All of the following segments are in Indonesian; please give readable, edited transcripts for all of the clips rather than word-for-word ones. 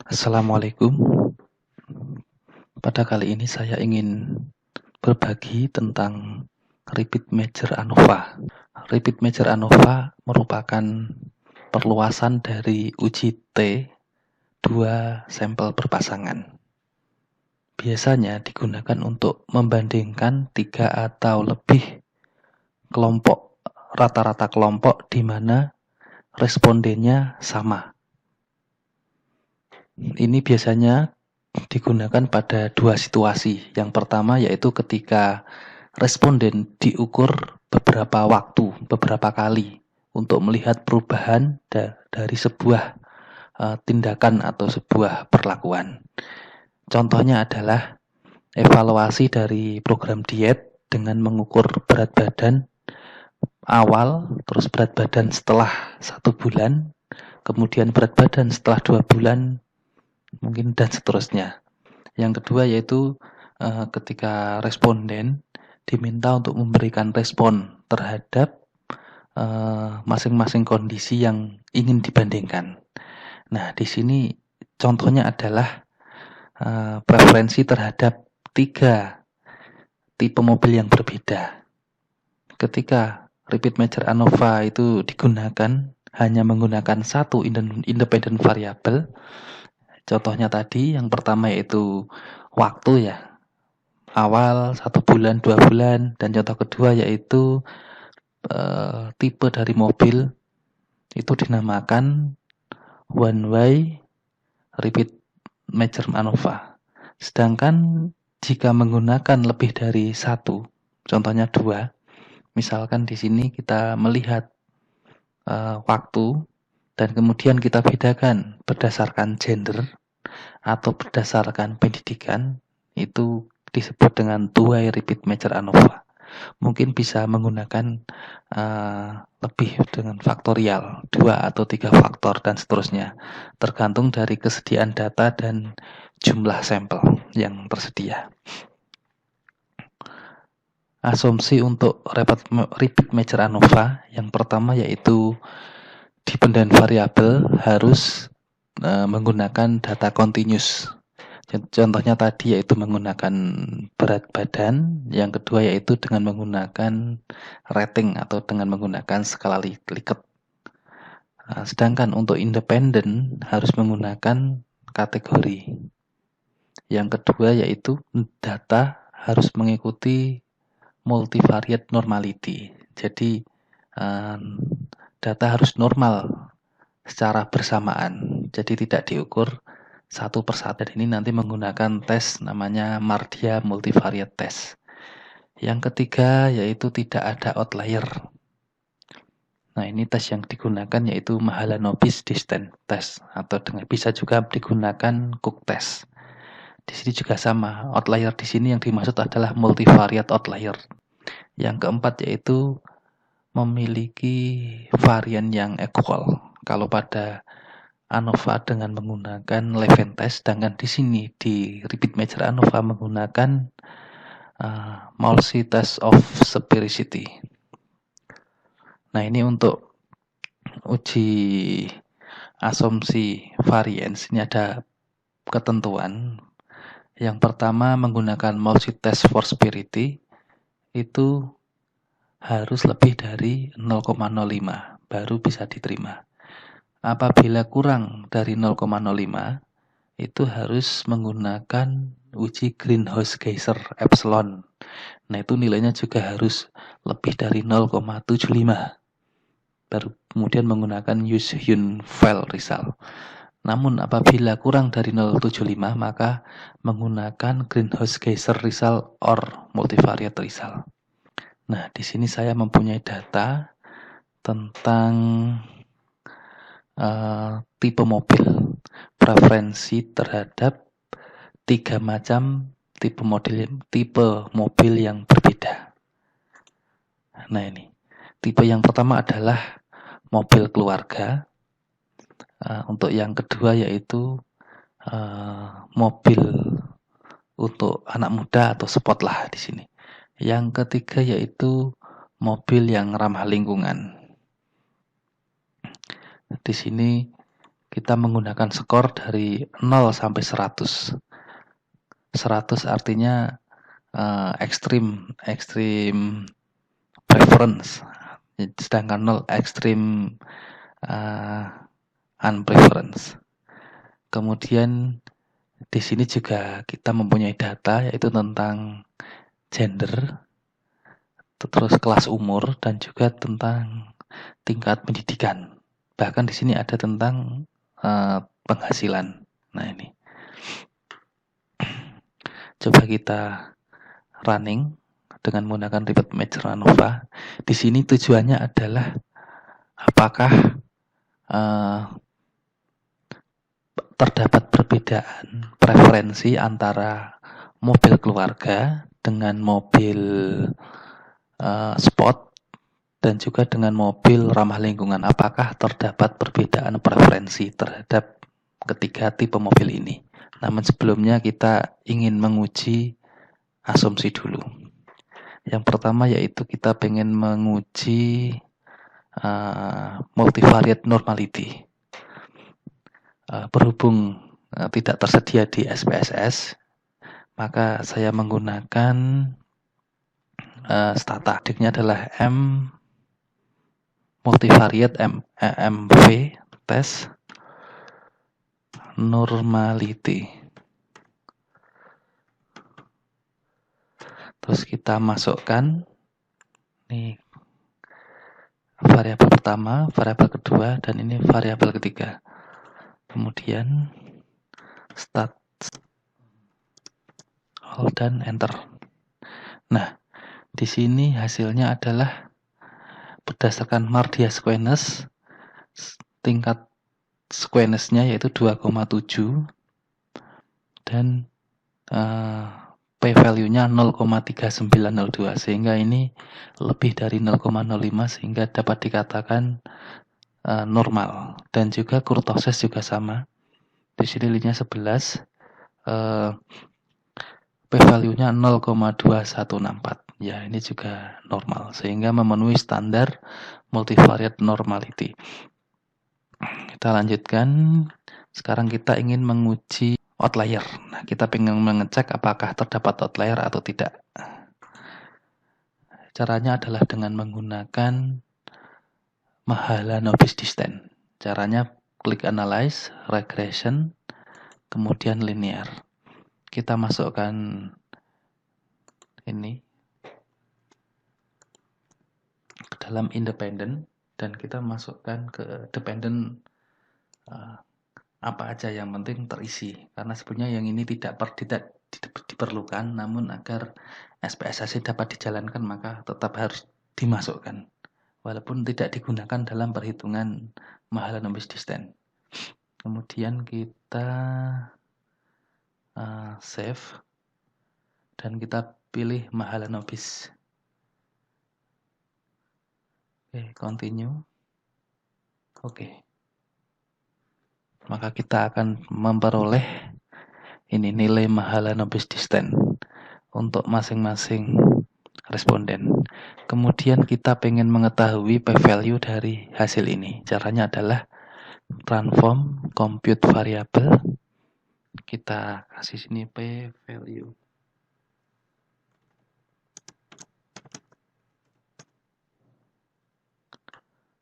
Assalamualaikum. Pada kali ini saya ingin berbagi tentang repeat major ANOVA. Repeat major ANOVA merupakan perluasan dari uji T 2 sampel berpasangan. Biasanya digunakan untuk membandingkan 3 atau lebih kelompok, rata-rata kelompok di mana respondennya sama. Ini biasanya digunakan pada dua situasi. Yang pertama yaitu ketika responden diukur beberapa waktu, beberapa kali untuk melihat perubahan dari sebuah tindakan atau sebuah perlakuan. Contohnya adalah evaluasi dari program diet dengan mengukur berat badan awal, terus berat badan setelah 1 bulan, kemudian berat badan setelah 2 bulan, mungkin dan seterusnya. Yang kedua yaitu ketika responden diminta untuk memberikan respon terhadap masing-masing kondisi yang ingin dibandingkan. Nah, di sini contohnya adalah preferensi terhadap 3 tipe mobil yang berbeda. Ketika repeat major ANOVA itu digunakan hanya menggunakan satu independent variable. Contohnya tadi yang pertama yaitu waktu ya, awal 1 bulan, 2 bulan, dan contoh kedua yaitu tipe dari mobil itu dinamakan one way repeat major ANOVA. Sedangkan jika menggunakan lebih dari 1, contohnya 2, misalkan di sini kita melihat waktu dan kemudian kita bedakan berdasarkan gender atau berdasarkan pendidikan, itu disebut dengan two-way repeat major ANOVA. Mungkin bisa menggunakan lebih dengan faktorial, 2 atau 3 faktor dan seterusnya, tergantung dari kesediaan data dan jumlah sampel yang tersedia. Asumsi untuk repeat major ANOVA yang pertama yaitu dependent variable harus menggunakan data continuous. Contohnya tadi yaitu menggunakan berat badan, yang kedua yaitu dengan menggunakan rating atau dengan menggunakan skala Likert. Sedangkan untuk independen harus menggunakan kategori. Yang kedua yaitu data harus mengikuti multivariate normality. Jadi data harus normal secara bersamaan, jadi tidak diukur satu persatu. Dan ini nanti menggunakan tes namanya Mardia multivariate test. Yang ketiga yaitu tidak ada outlier. Nah, ini tes yang digunakan yaitu Mahalanobis distance test atau bisa juga digunakan Cook test. Di sini juga sama, outlier di sini yang dimaksud adalah multivariate outlier. Yang keempat yaitu memiliki varian yang equal. Kalau pada ANOVA dengan menggunakan Levene test, sedangkan di sini di repeat major ANOVA menggunakan Moulsey test of sphericity. Nah, ini untuk uji asumsi variance, ini ada ketentuan. Yang pertama menggunakan Moulsey test for sphericity itu harus lebih dari 0,05 baru bisa diterima. Apabila kurang dari 0,05 itu harus menggunakan uji greenhouse geyser epsilon. Nah, itu nilainya juga harus lebih dari 0,75 baru kemudian menggunakan Use-Hyun-Fell result. Namun apabila kurang dari 0,75 maka menggunakan greenhouse geyser result or multivariate result. Nah, di sini saya mempunyai data tentang tipe mobil, preferensi terhadap 3 macam tipe mobil yang berbeda. Nah, ini tipe yang pertama adalah mobil keluarga. Untuk yang kedua yaitu mobil untuk anak muda atau sport lah di sini. Yang ketiga yaitu mobil yang ramah lingkungan. Di sini kita menggunakan skor dari 0 sampai 100. 100 artinya extreme preference, sedangkan 0 extreme unpreference. Kemudian di sini juga kita mempunyai data yaitu tentang gender, terus kelas umur, dan juga tentang tingkat pendidikan. Bahkan di sini ada tentang penghasilan. Nah, ini coba kita running dengan menggunakan Repeat Match ANOVA. Di sini tujuannya adalah apakah terdapat perbedaan preferensi antara mobil keluarga dengan mobil sport dan juga dengan mobil ramah lingkungan. Apakah terdapat perbedaan preferensi terhadap ketiga tipe mobil ini? Namun sebelumnya kita ingin menguji asumsi dulu. Yang pertama yaitu kita pengen menguji multivariate normality. Berhubung tidak tersedia di SPSS, maka saya menggunakan stata. Adiknya adalah M multivariate MV tes normality. Terus kita masukkan ini variabel pertama, variabel kedua, dan ini variabel ketiga. Kemudian start all dan enter. Nah, di sini hasilnya adalah berdasarkan Mardia squareness, tingkat squareness-nya yaitu 2,7 dan p-value-nya 0,3902, sehingga ini lebih dari 0,05 sehingga dapat dikatakan normal. Dan juga kurtosis juga sama. Di sini nilainya 11, p-value-nya 0,2164. Ya, ini juga normal sehingga memenuhi standar multivariate normality. Kita lanjutkan. Sekarang kita ingin menguji outlier. Nah, kita ingin mengecek apakah terdapat outlier atau tidak. Caranya adalah dengan menggunakan Mahalanobis distance. Caranya klik analyze, regression, kemudian linear. Kita masukkan ini ke dalam independent dan kita masukkan ke dependent apa aja yang penting terisi, karena sebenarnya yang ini tidak diperlukan, namun agar SPSS dapat dijalankan maka tetap harus dimasukkan walaupun tidak digunakan dalam perhitungan Mahalanobis distance. Kemudian kita save dan kita pilih Mahalanobis. Oke, continue. Oke. Maka kita akan memperoleh ini nilai Mahalanobis distance untuk masing-masing responden. Kemudian kita pengen mengetahui p-value dari hasil ini. Caranya adalah transform compute variable. Kita kasih sini p-value.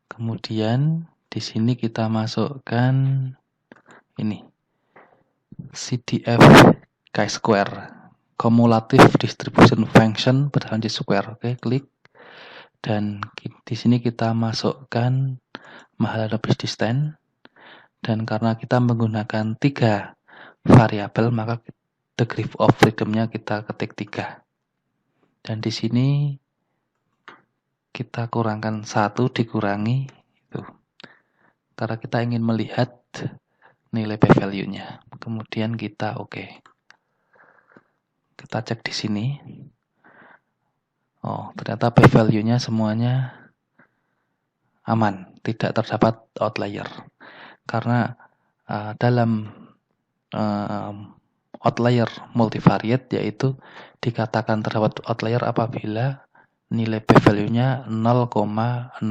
Kemudian di sini kita masukkan ini CDF chi-square, cumulative distribution function berlanjut square. Oke, klik dan di sini kita masukkan Mahalanobis distance, dan karena kita menggunakan 3 variabel maka degree of freedom-nya kita ketik 3. Dan di sini kita kurangkan 1 dikurangi itu. Karena kita ingin melihat nilai p-value-nya. Kemudian kita oke. Kita cek di sini. Oh, ternyata p-value-nya semuanya aman, tidak terdapat outlier. Karena dalam outlier multivariate yaitu dikatakan terdapat outlier apabila nilai p-value-nya 0,001.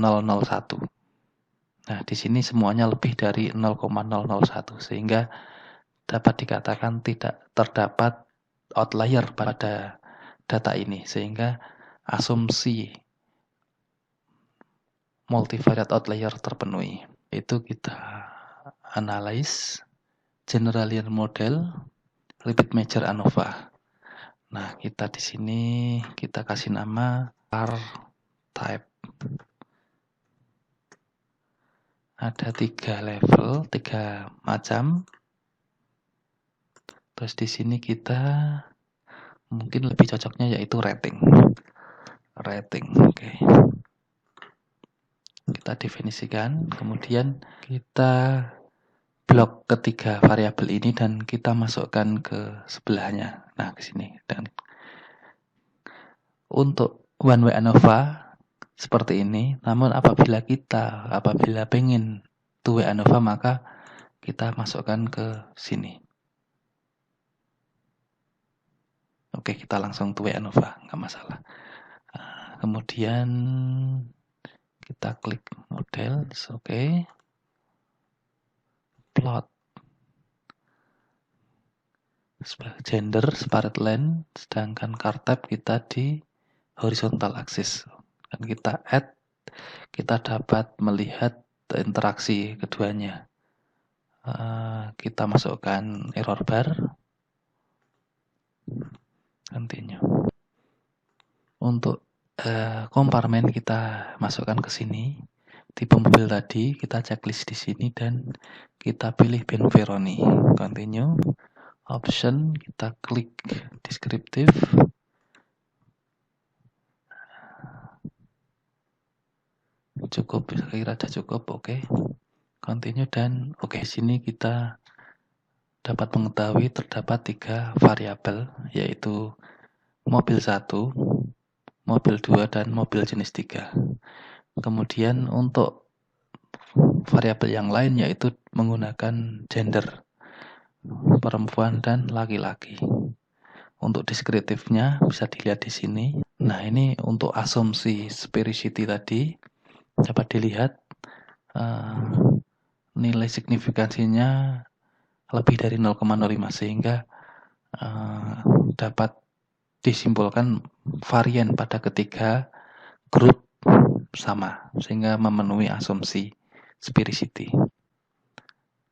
Nah, di sini semuanya lebih dari 0,001 sehingga dapat dikatakan tidak terdapat outlier pada data ini, sehingga asumsi multivariate outlier terpenuhi. Itu kita analyze general linear model repeat major ANOVA. Nah, kita di sini kita kasih nama R type. Ada 3 level, 3 macam. Terus di sini kita mungkin lebih cocoknya yaitu rating. Rating, oke. Kita definisikan, kemudian kita blok ketiga variabel ini dan kita masukkan ke sebelahnya. Nah, ke sini. Dan untuk one way ANOVA seperti ini, namun apabila pengen two way ANOVA, maka kita masukkan ke sini. Oke, kita langsung two way ANOVA, nggak masalah. Nah, kemudian kita klik model, oke. Plot gender, separate length, sedangkan car type kita di horizontal axis. Dan kita add, kita dapat melihat interaksi keduanya. Kita masukkan error bar, continue. Untuk komparmen kita masukkan ke sini. Tipe mobil tadi kita checklist di sini dan kita pilih Benveroni. Continue. Option kita klik descriptive. Cukup, kira ada cukup, oke. Continue dan oke, sini kita dapat mengetahui terdapat 3 variabel, yaitu mobil 1, mobil 2, dan mobil jenis 3. Kemudian untuk variabel yang lain yaitu menggunakan gender, perempuan dan laki-laki. Untuk deskriptifnya bisa dilihat di sini. Nah, ini untuk asumsi sphericity tadi dapat dilihat nilai signifikansinya lebih dari 0,05 sehingga dapat disimpulkan varian pada ketiga grup sama sehingga memenuhi asumsi sphericity.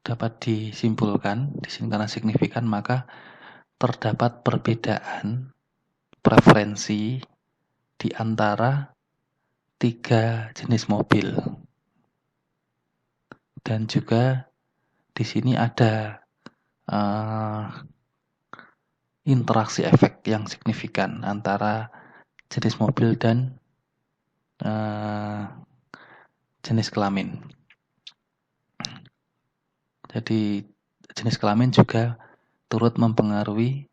Dapat disimpulkan di sini karena signifikan maka terdapat perbedaan preferensi di antara 3 jenis mobil. Dan juga di sini ada interaksi efek yang signifikan antara jenis mobil dan jenis kelamin. Jadi jenis kelamin juga turut mempengaruhi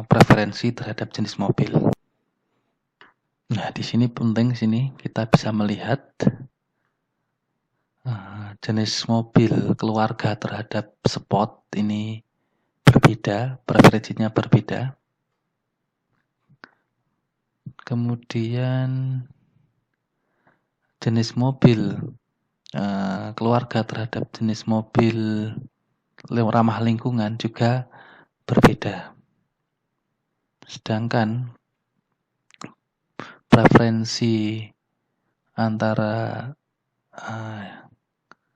preferensi terhadap jenis mobil. Nah, di sini penting kita bisa melihat jenis mobil keluarga terhadap sport ini berbeda, preferensinya berbeda. Kemudian jenis mobil keluarga terhadap jenis mobil ramah lingkungan juga berbeda. Sedangkan preferensi antara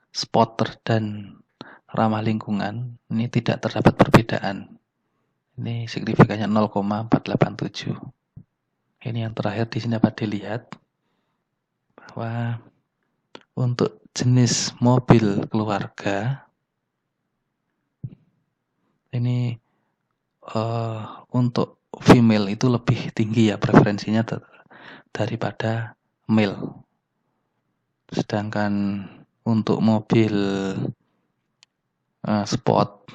spotter dan ramah lingkungan ini tidak terdapat perbedaan. Ini signifikannya 0,487. Ini yang terakhir di sini dapat dilihat bahwa untuk jenis mobil keluarga ini untuk female itu lebih tinggi ya preferensinya daripada male. Sedangkan untuk mobil sport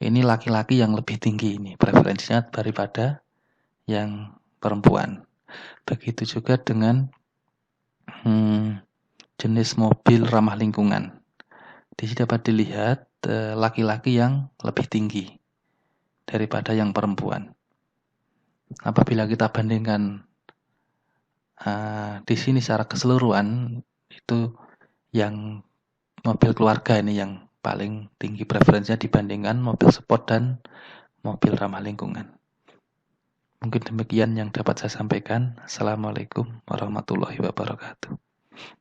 ini laki-laki yang lebih tinggi ini preferensinya daripada yang perempuan. Begitu juga dengan jenis mobil ramah lingkungan. Di sini dapat dilihat laki-laki yang lebih tinggi daripada yang perempuan. Apabila kita bandingkan di sini secara keseluruhan itu yang mobil keluarga ini yang paling tinggi preferensinya dibandingkan mobil sport dan mobil ramah lingkungan. Mungkin demikian yang dapat saya sampaikan. Assalamualaikum warahmatullahi wabarakatuh.